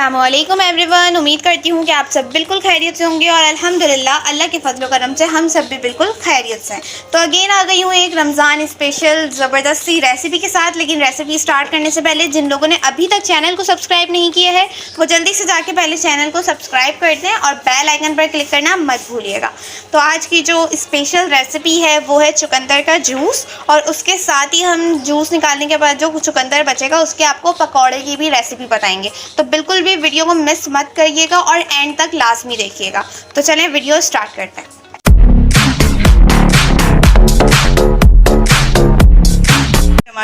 अस्सलामुअलैकुम एवरीवन। उम्मीद करती हूँ कि आप सब बिल्कुल खैरियत से होंगे और अल्हम्दुलिल्लाह अल्लाह के फजल करम से हम सब भी बिल्कुल खैरियत से हैं। तो अगेन आ गई हूँ एक रमज़ान स्पेशल ज़बरदस्ती रेसिपी के साथ। लेकिन रेसिपी स्टार्ट करने से पहले जिन लोगों ने अभी तक चैनल को सब्सक्राइब नहीं किया है वो जल्दी से जाके पहले चैनल को सब्सक्राइब कर दें और बेल आइकन पर क्लिक करना मत भूलिएगा। तो आज की जो स्पेशल रेसिपी है वो है चुकंदर का जूस, और उसके साथ ही हम जूस निकालने के बाद जो चुकंदर बचेगा उसके आपको पकौड़े की भी रेसिपी बताएंगे। तो बिल्कुल भी वीडियो को मिस मत करिएगा और एंड तक लाजमी देखिएगा। तो चलें वीडियो स्टार्ट करते हैं।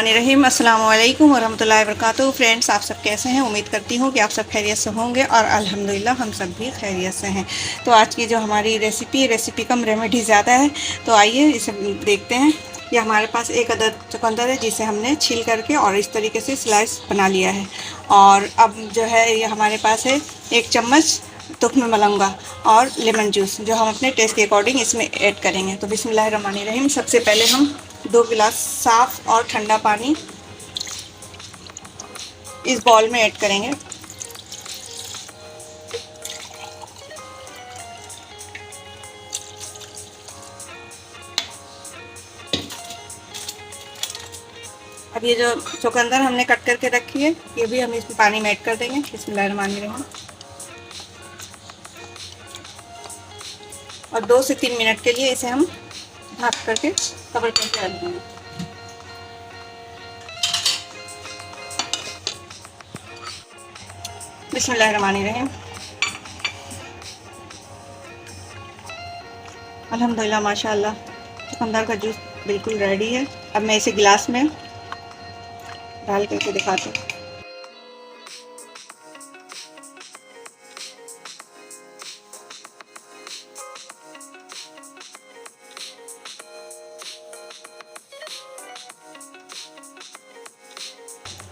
रहीम अस्सलाम वालेकुम वरहमतुल्लाहि वबरकातुहू। फ्रेंड्स, आप सब कैसे हैं? उम्मीद करती हूँ कि आप सब खैरियत से होंगे और अल्हम्दुलिल्लाह हम सब भी खैरियत से हैं। तो आज की जो हमारी रेसिपी कम रेमेडी ज़्यादा है, तो आइए इसे देखते हैं। ये हमारे पास एक अदद चुकंदर है जिसे हमने छील करके और इस तरीके से स्लाइस बना लिया है। और अब जो है ये हमारे पास है 1 चम्मच तुख्म मलंगा और लेमन जूस, जो हम अपने टेस्ट के अकॉर्डिंग इसमें ऐड करेंगे। तो बिस्मिल्लाहिर्रहमानिर्रहीम। सबसे पहले हम 2 गिलास साफ़ और ठंडा पानी इस बाउल में ऐड करेंगे। अब ये जो चुकंदर हमने कट करके रखी है ये भी हम इस पानी में ऐड कर देंगे। बिस्मिल्लाहिर्रहमानिर्रहीम। और 2 से 3 मिनट के लिए इसे हम ढक करके कवर करके रख देंगे। बिस्मिल्लाहिर्रहमानिर्रहीम। अल्हम्दुलिल्लाह माशाअल्लाह चुकंदर का जूस बिल्कुल रेडी है। अब मैं इसे गिलास में डाल करके दिखाती हूँ।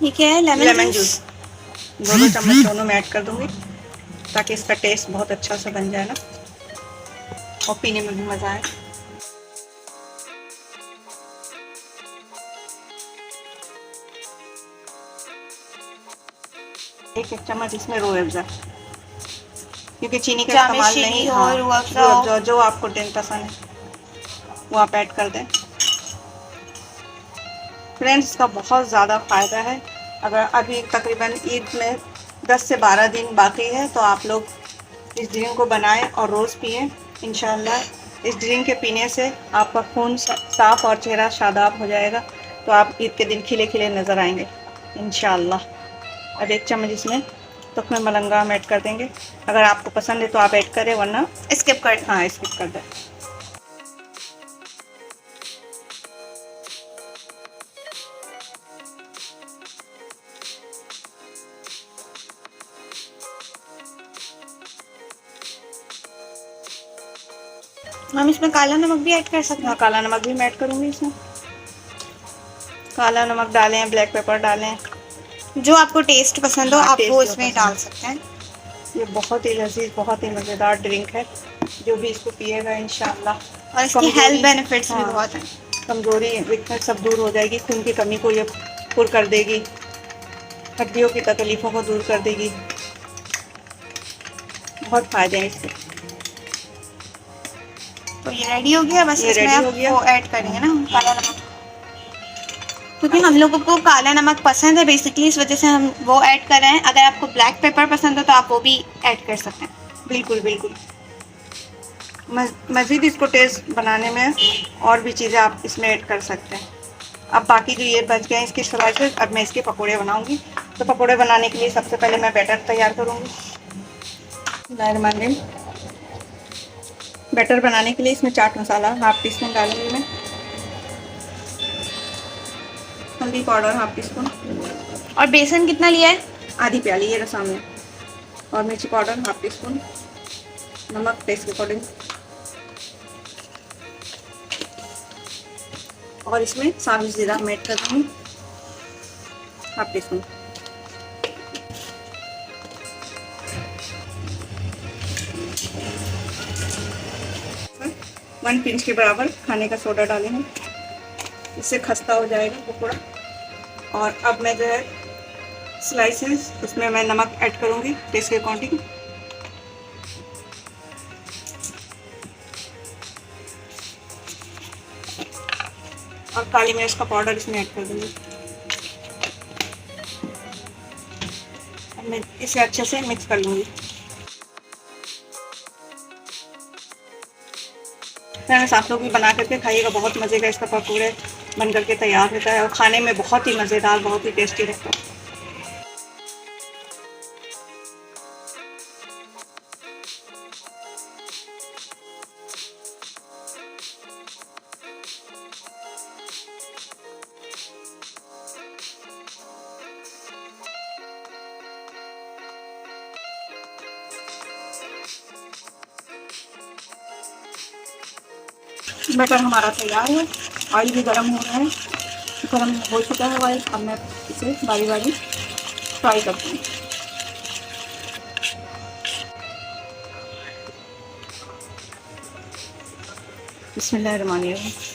ठीक है, लेमन जूस 2 चम्मच दोनों में ऐड कर दूंगी ताकि इसका टेस्ट बहुत अच्छा सा बन जाए ना, और पीने में भी मज़ा आए। एक चम्मच इसमें रूह अफ़ज़ा, क्योंकि चीनी का इस्तेमाल नहीं। हाँ, रूह अफ़ज़ा जो आपको टेस्ट पसंद है वो आप ऐड कर दें। फ्रेंड्स, इसका बहुत ज़्यादा फ़ायदा है। अगर अभी तकरीबन ईद में 10 से 12 दिन बाकी है तो आप लोग इस ड्रिंक को बनाएं और रोज़ पिएं। इंशाल्लाह इस ड्रिंक के पीने से आपका खून साफ़ और चेहरा शादाब हो जाएगा। तो आप ईद के दिन खिले खिले नज़र आएंगे इंशाल्लाह। अब 1 चम्मच इसमें तुख्म मलंगा हम ऐड कर देंगे। अगर आपको पसंद है तो आप ऐड करें, वरना स्किप कर। हाँ, स्किप कर दें। हम इसमें काला नमक भी ऐड कर सकते हैं। हाँ, काला नमक भी मैं ऐड करूँगी इसमें। काला नमक डालें, ब्लैक पेपर डालें, जो आपको टेस्ट पसंद हो आप वो इसमें डाल सकते हैं। ये बहुत ही लजीज, बहुत ही मज़ेदार ड्रिंक है। जो भी इसको पिएगा इंशाल्लाह, और इसकी हेल्थ बेनिफिट्स भी बहुत हैं। कमज़ोरी वीकनेस सब दूर हो जाएगी। खून की कमी को ये पूरी कर देगी। हड्डियों की तकलीफ़ों को दूर कर देगी। बहुत फ़ायदे हैं इसके। तो ये रेडी हो गया। बस इसमें आप वो ऐड करेंगे ना काला नमक, क्योंकि हम लोगों को काला नमक पसंद है बेसिकली, इस वजह से हम वो ऐड कर रहे हैं। अगर आपको ब्लैक पेपर पसंद हो तो आप वो भी ऐड कर सकते हैं। बिल्कुल बिल्कुल। मज़ीद इसको टेस्ट बनाने में और भी चीज़ें आप इसमें ऐड कर सकते हैं। अब बाकी जो ये बच गए इसके स्लाइसेस, अब मैं इसके पकोड़े बनाऊंगी। तो पकोड़े बनाने के लिए सबसे पहले मैं बैटर तैयार करूँगी। बैटर बनाने के लिए इसमें चाट मसाला 1/2 टीस्पून डालूंगी मैं, हल्दी पाउडर 1/2 टीस्पून, और बेसन कितना लिया है? आधी प्याली ये रसा में, और मिर्ची पाउडर 1/2 टीस्पून, नमक टेस्ट के अकॉर्डिंग, और इसमें साबुत जीरा मैं ऐड कर दूँगी 1/2 टीस्पून। वन पिंच के बराबर खाने का सोडा डालेंगे, इससे खस्ता हो जाएगा पकौड़ा। और अब मैं जो है स्लाइसेस, उसमें मैं नमक ऐड करूँगी टेस्ट के अकॉर्डिंग। और काली मिर्च का पाउडर इसमें ऐड कर दूँगी। अब मैं इसे अच्छे से मिक्स कर लूँगी। फ्रेंड्स, आप लोग भी बना करके खाइएगा, बहुत मज़े का इसका पकौड़े बन करके तैयार होता है और खाने में बहुत ही मज़ेदार, बहुत ही टेस्टी रहता है। बैटर हमारा तैयार है, ऑयल भी गर्म हो रहा है, गर्म हो चुका है ऑयल। अब मैं इसे बारी बारी फ्राई करती हूँ। बिस्मिल्लाहिर्रहमानिर्रहीम।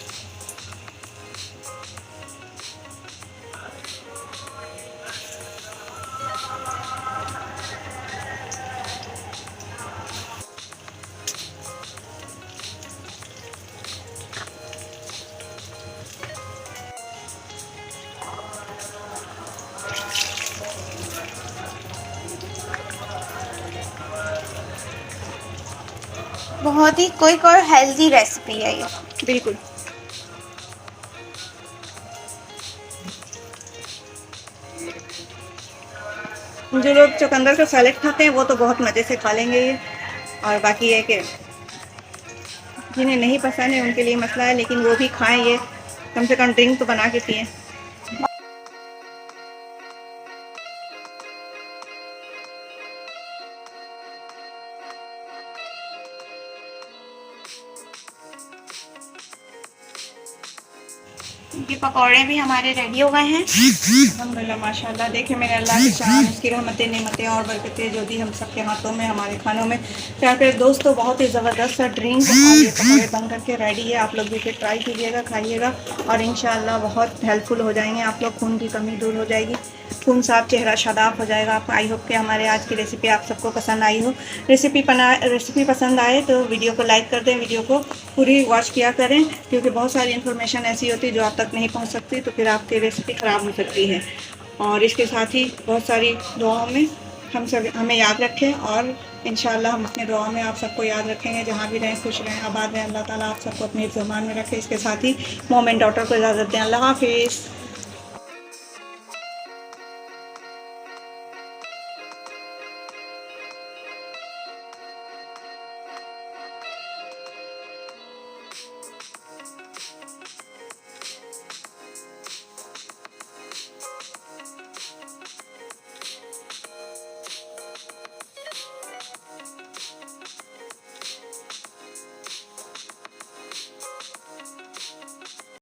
बहुत ही क्विक और हेल्दी रेसिपी है ये। बिल्कुल। जो लोग चुकंदर का सैलेड खाते हैं वो तो बहुत मज़े से खा लेंगे ये, और बाकी है कि जिन्हें नहीं पसंद है उनके लिए मसला है, लेकिन वो भी खाएं ये, कम से कम ड्रिंक तो बना के पिएं। ये पकौड़े भी हमारे रेडी हो गए हैं। अल्हम्दुलिल्लाह, माशाल्लाह। देखिए मेरे अल्लाह की शान, उसकी रहमतें, नेमतें और बरकतें जो दी हम सबके हाथों में, हमारे खानों में। प्यार प्यारे दोस्तों, बहुत ही ज़बरदस्त सा ड्रिंक और ये पकौड़े बन करके रेडी है। आप लोग भी इसे ट्राई कीजिएगा, खाइएगा और इंशाअल्लाह बहुत हेल्पफुल हो जाएंगे आप लोग। खून की कमी दूर हो जाएगी, खून साफ, चेहरा शादाब हो जाएगा आपका। आई होप कि हमारे आज की रेसिपी आप सबको पसंद आई हो। रेसिपी पसंद आए तो वीडियो को लाइक कर दें, वीडियो को पूरी वॉच किया करें, क्योंकि बहुत सारी इन्फॉर्मेशन ऐसी होती है जो आप तक नहीं पहुंच सकती, तो फिर आपकी रेसिपी ख़राब हो सकती है। और इसके साथ ही बहुत सारी दुआओं में हमें याद रखें, और इंशाअल्लाह हम अपने दुआ में आप सबको याद रखेंगे। जहाँ भी रहें खुश रहें, आबाद रहें। अल्लाह ताला आप सबको अपने ज़मान में रखे। इसके साथ ही मॉम एंड डॉटर को इजाज़त दें। अल्लाह हाफिज़।